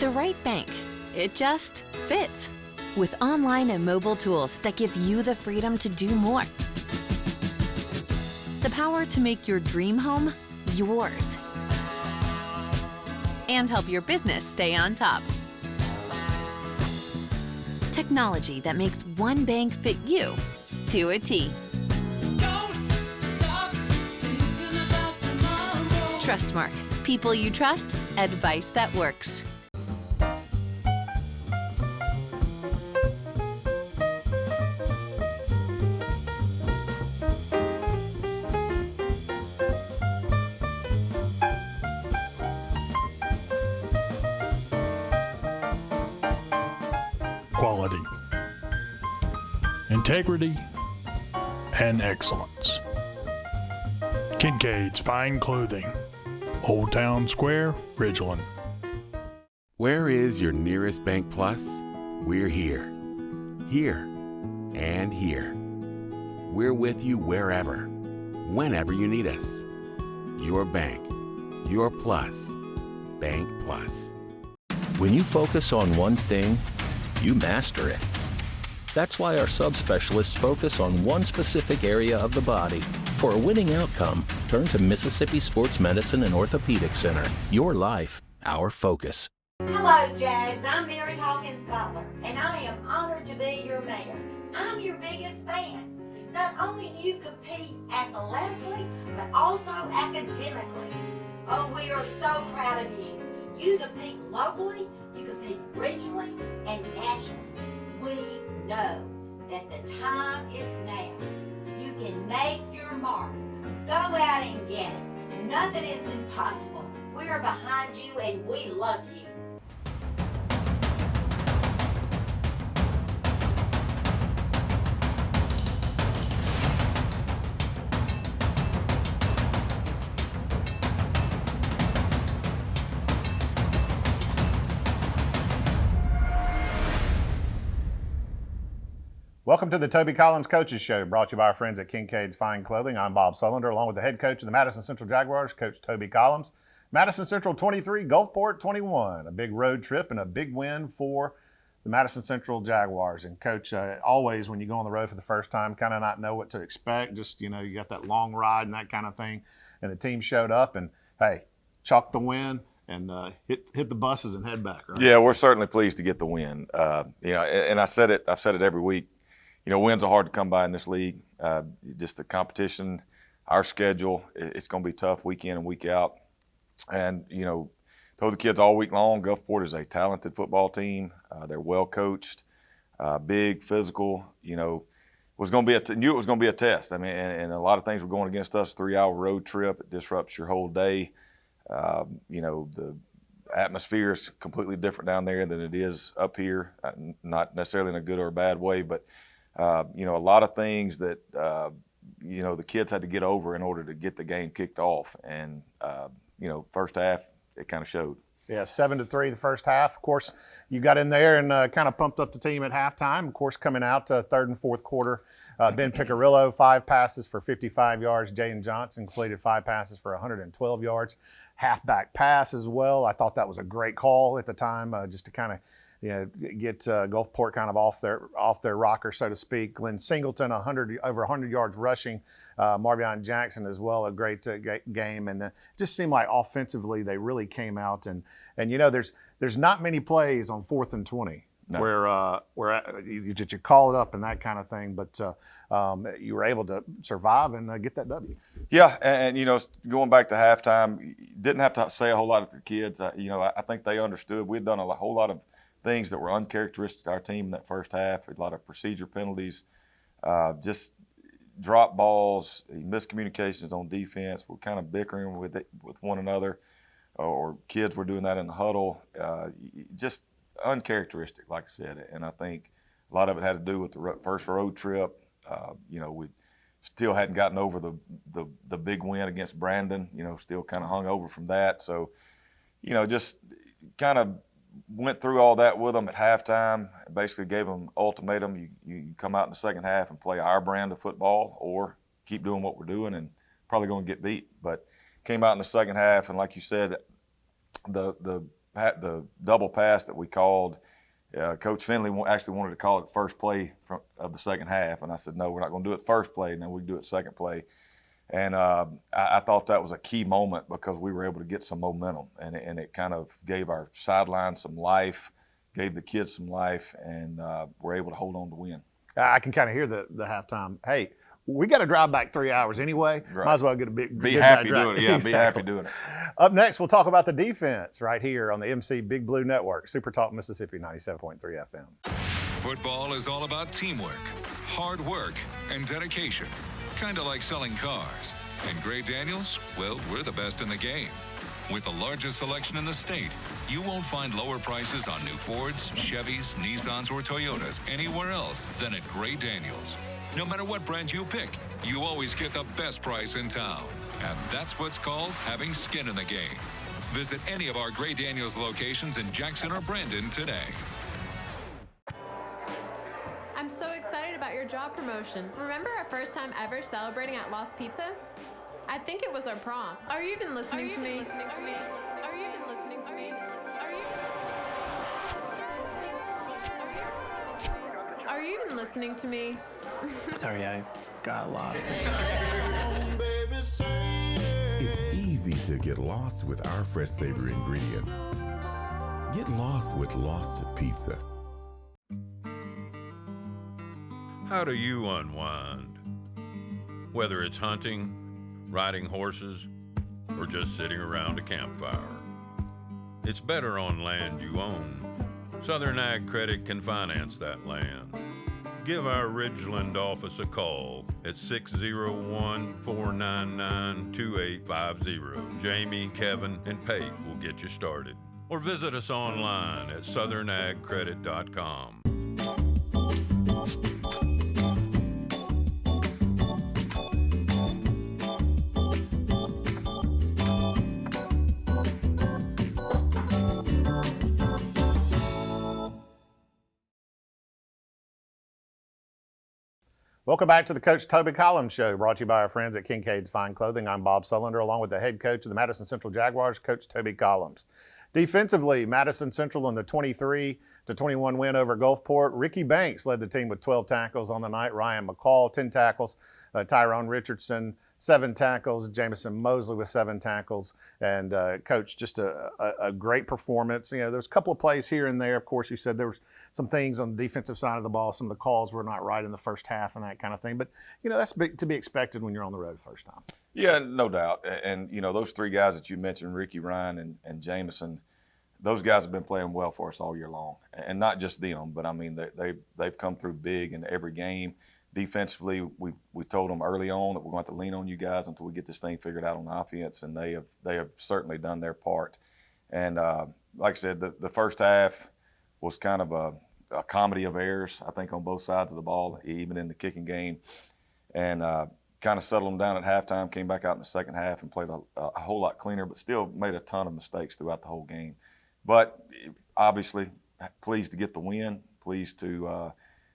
The right bank. It just fits. With online and mobile tools that give you the freedom to do more. The power to make your dream home yours. And help your business stay on top. Technology that makes one bank fit you to a T. Trustmark. People you trust. Advice that works. Quality, integrity, and excellence. Kincaid's Fine Clothing, Old Town Square, Ridgeland. Where is your nearest Bank Plus? We're here. Here. And here. We're with you wherever, whenever you need us. Your bank. Your plus. Bank Plus. When you focus on one thing, you master it. That's why our subspecialists focus on one specific area of the body. For a winning outcome, turn to Mississippi Sports Medicine and Orthopedic Center. Your life, our focus. Hello, Jags. I'm Mary Hawkins Butler, and I am honored to be your mayor. I'm your biggest fan. Not only do you compete athletically, but also academically. Oh, we are so proud of you. You compete locally, you compete regionally, and nationally. We know that the time is now. You can make your mark. Go out and get it. Nothing is impossible. We are behind you and we love you. Welcome to the Toby Collins Coaches Show, brought to you by our friends at Kincaid's Fine Clothing. I'm Bob Sullender, along with the head coach of the Madison Central Jaguars, Coach Toby Collins. Madison Central 23, Gulfport 21. A big road trip and a big win for the Madison Central Jaguars. And Coach, always when you go on the road for the first time, kind of not know what to expect. Just, you got that long ride and that kind of thing. And the team showed up and, hey, chalked the win and hit the buses and head back, right? Yeah, we're certainly pleased to get the win. And I've said it every week. Wins are hard to come by in this league. Just the competition, our schedule, it's going to be tough week in and week out. And, told the kids all week long, Gulfport is a talented football team. They're well coached, big, physical. Knew it was going to be a test. I mean, and a lot of things were going against us. 3-hour road trip, it disrupts your whole day. The atmosphere is completely different down there than it is up here. Not necessarily in a good or a bad way, but a lot of things that, the kids had to get over in order to get the game kicked off. And, first half, it kind of showed. Yeah, 7-3 the first half. Of course, you got in there and kind of pumped up the team at halftime. Of course, coming out third and fourth quarter, Ben Picarillo, 5 passes for 55 yards. Jaden Johnson completed 5 passes for 112 yards. Halfback pass as well. I thought that was a great call at the time, just to kind of get Gulfport kind of off their rocker, so to speak. Glenn Singleton, over 100 yards rushing. Marvion Jackson as well, a great game. And it just seemed like offensively they really came out. And there's not many plays on 4th and 20 where you call it up and that kind of thing. But you were able to survive and get that W. Yeah, and going back to halftime, didn't have to say a whole lot to the kids. I think they understood. We'd done a whole lot of things that were uncharacteristic to our team in that first half. A lot of procedure penalties, just drop balls, miscommunications on defense. We're kind of bickering with one another, or kids were doing that in the huddle. Just uncharacteristic, like I said. And I think a lot of it had to do with the first road trip. We still hadn't gotten over the big win against Brandon. Still kind of hung over from that. So, just kind of went through all that with them at halftime. Basically gave them ultimatum. You come out in the second half and play our brand of football, or keep doing what we're doing and probably going to get beat. But came out in the second half, and like you said, the the double pass that we called, Coach Finley actually wanted to call it first play of the second half, and I said, no, we're not going to do it first play, and then we do it second play. And I thought that was a key moment because we were able to get some momentum, and it kind of gave our sideline some life, gave the kids some life, and we're able to hold on to win. I can kind of hear the halftime. Hey, we got to drive back 3 hours anyway. Right. Might as well get a big. Be happy doing it. Yeah, be happy doing it. Up next, we'll talk about the defense right here on the MC Big Blue Network, Super Talk Mississippi 97.3 FM. Football is all about teamwork, hard work, and dedication. Kind of like selling cars. And Gray Daniels, well, we're the best in the game. With the largest selection in the state, you won't find lower prices on new Fords, Chevys, Nissans, or Toyotas anywhere else than at Gray Daniels. No matter what brand you pick, you always get the best price in town. And that's what's called having skin in the game. Visit any of our Gray Daniels locations in Jackson or Brandon today. I'm so excited about your job promotion. Remember our first time ever celebrating at Lost Pizza? I think it was our prom. Are you even listening to me? Are you even listening to me? Are you even listening to me? Are you even listening to me? Sorry, I got lost. It's easy to get lost with our fresh, savory ingredients. Get lost with Lost Pizza. How do you unwind? Whether it's hunting, riding horses, or just sitting around a campfire. It's better on land you own. Southern Ag Credit can finance that land. Give our Ridgeland office a call at 601-499-2850. Jamie, Kevin, and Pate will get you started. Or visit us online at southernagcredit.com. Welcome back to the Coach Toby Collins Show, brought to you by our friends at Kincaid's Fine Clothing. I'm Bob Sullender, along with the head coach of the Madison Central Jaguars, Coach Toby Collins. Defensively, Madison Central in the 23-21 win over Gulfport. Ricky Banks led the team with 12 tackles on the night. Ryan McCall, 10 tackles. Tyrone Richardson, 7 tackles. Jamison Mosley with 7 tackles. And Coach, just a great performance. You know, there's a couple of plays here and there. Of course, you said there was some things on the defensive side of the ball. Some of the calls were not right in the first half and that kind of thing. But, you know, that's to be expected when you're on the road the first time. Yeah, no doubt. And, you know, those 3 guys that you mentioned, Ricky, Ryan, and Jamison, those guys have been playing well for us all year long. And not just them, but, I mean, they've come through big in every game. Defensively, we told them early on that we're going to have to lean on you guys until we get this thing figured out on offense, and they have certainly done their part. And like I said, the first half was kind of a comedy of errors, I think, on both sides of the ball, even in the kicking game, and kind of settled them down at halftime, came back out in the second half and played a whole lot cleaner, but still made a ton of mistakes throughout the whole game. But obviously, pleased to get the win, pleased to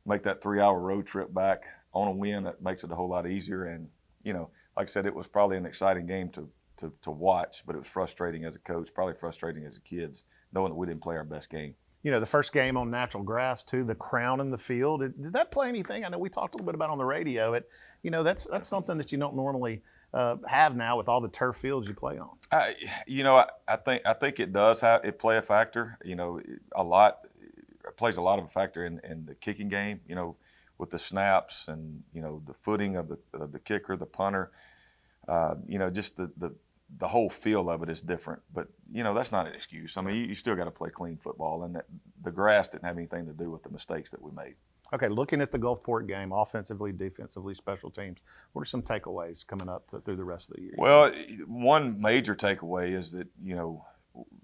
make that 3-hour road trip back on a win. That makes it a whole lot easier. And, you know, like I said, it was probably an exciting game to watch, but it was frustrating as a coach, probably frustrating as a kids, knowing that we didn't play our best game. You know, the first game on natural grass, too, the crown in the field. Did that play anything? I know we talked a little bit about on the radio. You know, that's something that you don't normally have now with all the turf fields you play on. You know, I think it does play a factor. You know, it plays a lot of a factor in the kicking game. You know, with the snaps and, you know, the footing of the kicker, the punter. You know, just the whole feel of it is different. But, you know, that's not an excuse. I mean, you still got to play clean football, and the grass didn't have anything to do with the mistakes that we made. Okay, looking at the Gulfport game, offensively, defensively, special teams, what are some takeaways coming up through the rest of the year? Well, one major takeaway is that, you know,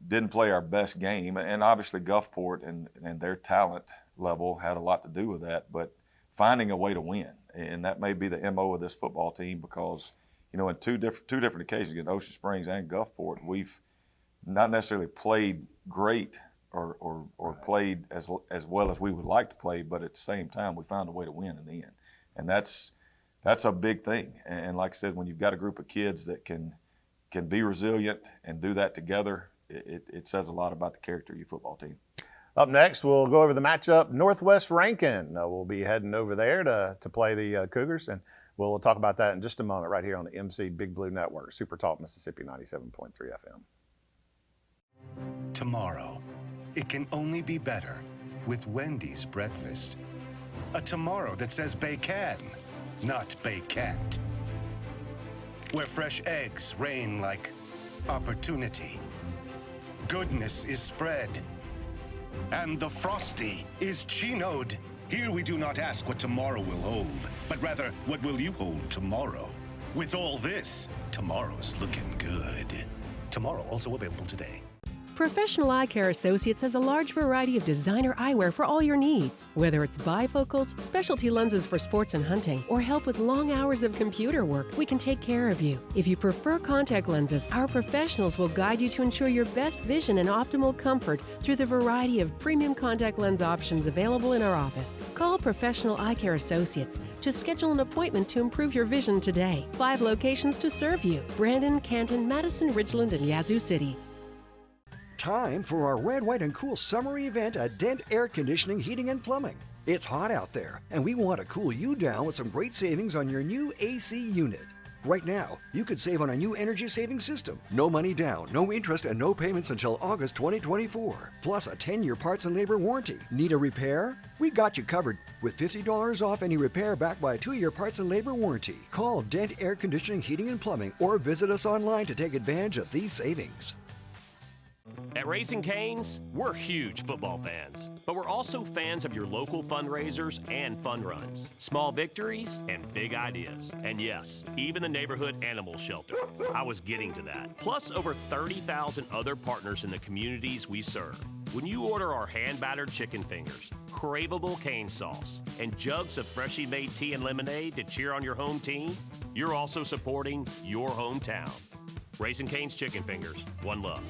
didn't play our best game, and obviously Gulfport and their talent level had a lot to do with that, but finding a way to win, and that may be the MO of this football team, because, you know, in two different occasions against Ocean Springs and Gulfport, we've not necessarily played great or played as well as we would like to play, but at the same time, we found a way to win in the end. And that's a big thing. And like I said, when you've got a group of kids that can be resilient and do that together, it says a lot about the character of your football team. Up next, we'll go over the matchup. Northwest Rankin we'll be heading over there to play the Cougars, and we'll talk about that in just a moment right here on the MC Big Blue Network, Super Talk Mississippi 97.3 FM. Tomorrow, it can only be better with Wendy's breakfast. A tomorrow that says bacon, not bacant. Where fresh eggs reign like opportunity. Goodness is spread. And the Frosty is chinoed. Here we do not ask what tomorrow will hold, but rather, what will you hold tomorrow? With all this, tomorrow's looking good. Tomorrow also available today. Professional Eye Care Associates has a large variety of designer eyewear for all your needs. Whether it's bifocals, specialty lenses for sports and hunting, or help with long hours of computer work, we can take care of you. If you prefer contact lenses, our professionals will guide you to ensure your best vision and optimal comfort through the variety of premium contact lens options available in our office. Call Professional Eye Care Associates to schedule an appointment to improve your vision today. 5 locations to serve you: Brandon, Canton, Madison, Ridgeland, and Yazoo City. Time for our Red, White, and Cool summer event at Dent Air Conditioning, Heating, and Plumbing. It's hot out there, and we want to cool you down with some great savings on your new AC unit. Right now, you could save on a new energy-saving system. No money down, no interest, and no payments until August 2024. Plus a 10-year parts and labor warranty. Need a repair? We got you covered with $50 off any repair backed by a 2-year parts and labor warranty. Call Dent Air Conditioning, Heating, and Plumbing or visit us online to take advantage of these savings. At Raising Cane's, we're huge football fans, but we're also fans of your local fundraisers and fun runs, small victories, and big ideas. And yes, even the neighborhood animal shelter. I was getting to that. Plus over 30,000 other partners in the communities we serve. When you order our hand-battered chicken fingers, craveable cane sauce, and jugs of freshly made tea and lemonade to cheer on your home team, you're also supporting your hometown. Raising Cane's Chicken Fingers. One love.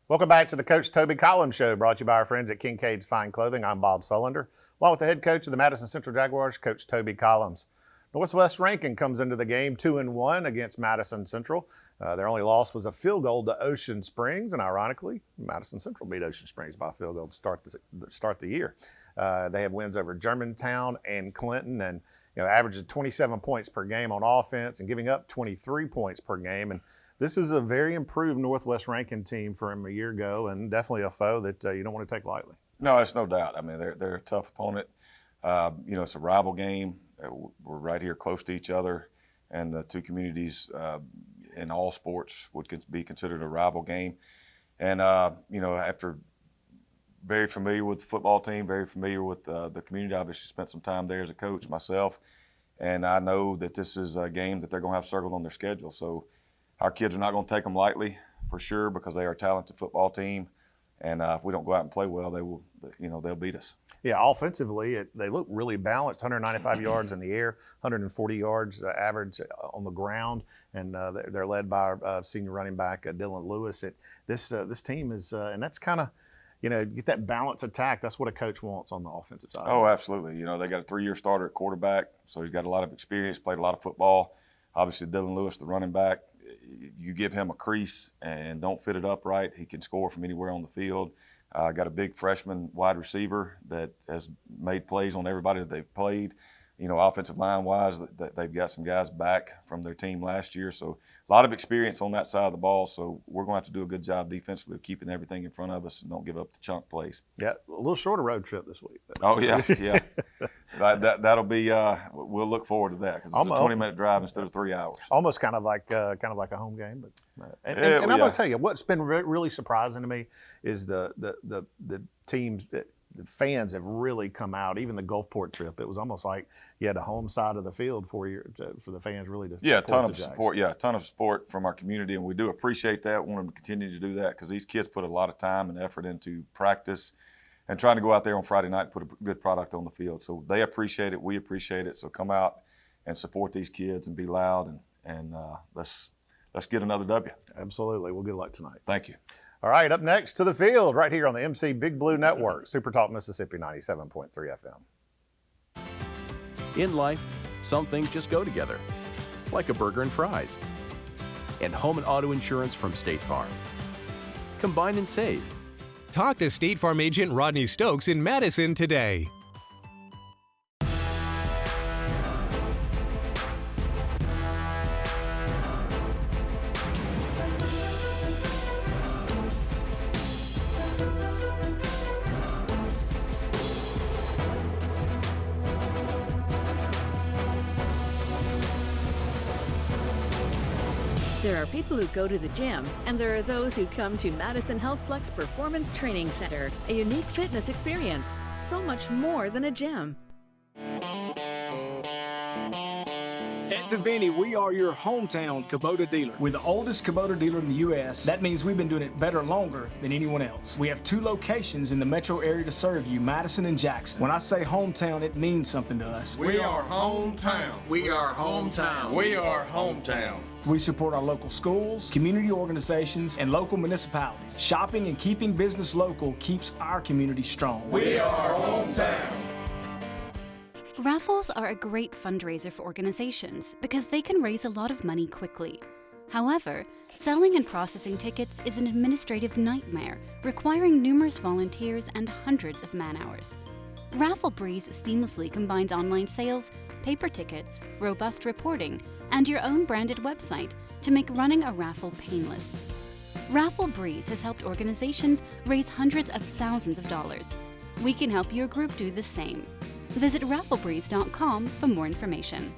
Welcome back to the Coach Toby Collins Show, brought to you by our friends at Kincaid's Fine Clothing. I'm Bob Sullender, along with the head coach of the Madison Central Jaguars, Coach Toby Collins. Northwest Rankin comes into the game 2-1 against Madison Central. Their only loss was a field goal to Ocean Springs, and ironically, Madison Central beat Ocean Springs by a field goal to start the year. They have wins over Germantown and Clinton, and averages 27 points per game on offense and giving up 23 points per game. And this is a very improved Northwest Rankin team from a year ago, and definitely a foe that you don't want to take lightly. No, it's no doubt. I mean, they're a tough opponent. It's a rival game. We're right here close to each other, and the two communities in all sports would be considered a rival game. And, after very familiar with the football team, very familiar with the community, I obviously spent some time there as a coach myself, and I know that this is a game that they're going to have circled on their schedule. So our kids are not going to take them lightly, for sure, because they are a talented football team, and if we don't go out and play well, they'll beat us. Yeah, offensively, they look really balanced. 195 yards in the air, 140 yards average on the ground, and they're led by our senior running back Dylan Lewis. This team is, and that's kind of, get that balanced attack. That's what a coach wants on the offensive side. Oh, absolutely. They got a 3-year starter at quarterback, so he's got a lot of experience, played a lot of football. Obviously, Dylan Lewis, the running back, you give him a crease and don't fit it up right, he can score from anywhere on the field. Got a big freshman wide receiver that has made plays on everybody that they've played. Offensive line-wise, they've got some guys back from their team last year. So a lot of experience on that side of the ball. So we're going to have to do a good job defensively of keeping everything in front of us and don't give up the chunk plays. Yeah, a little shorter road trip this week. Oh, yeah. That'll be we'll look forward to that because it's a 20-minute drive instead of 3 hours. Almost kind of like a home game. But I'm going to tell you, what's been really surprising to me is the teams – the fans have really come out. Even the Gulfport trip, it was almost like you had a home side of the field for the fans really to a ton of support. Yeah, a ton of support from our community, and we do appreciate that. We want them to continue to do that because these kids put a lot of time and effort into practice and trying to go out there on Friday night and put a good product on the field. So they appreciate it. We appreciate it. So come out and support these kids and be loud and let's get another W. Absolutely. Well, good luck tonight. Thank you. All right, up next to the field, right here on the MC Big Blue Network, Super Talk Mississippi 97.3 FM. In life, some things just go together, like a burger and fries. and home and auto insurance from State Farm. Combine and save. Talk to State Farm agent Rodney Stokes in Madison today. There are people who go to the gym, and there are those who come to Madison HealthFlex Performance Training Center, a unique fitness experience, so much more than a gym. At Davini, we are your hometown Kubota dealer. We're the oldest Kubota dealer in the U.S. That means we've been doing it better longer than anyone else. We have 2 locations in the metro area to serve you, Madison and Jackson. When I say hometown, it means something to us. We are hometown. We are hometown. We are hometown. We support our local schools, community organizations, and local municipalities. Shopping and keeping business local keeps our community strong. We are hometown. Raffles are a great fundraiser for organizations because they can raise a lot of money quickly. However, selling and processing tickets is an administrative nightmare, requiring numerous volunteers and hundreds of man-hours. Raffle Breeze seamlessly combines online sales, paper tickets, robust reporting, and your own branded website to make running a raffle painless. Raffle Breeze has helped organizations raise hundreds of thousands of dollars. We can help your group do the same. Visit rafflebreeze.com for more information.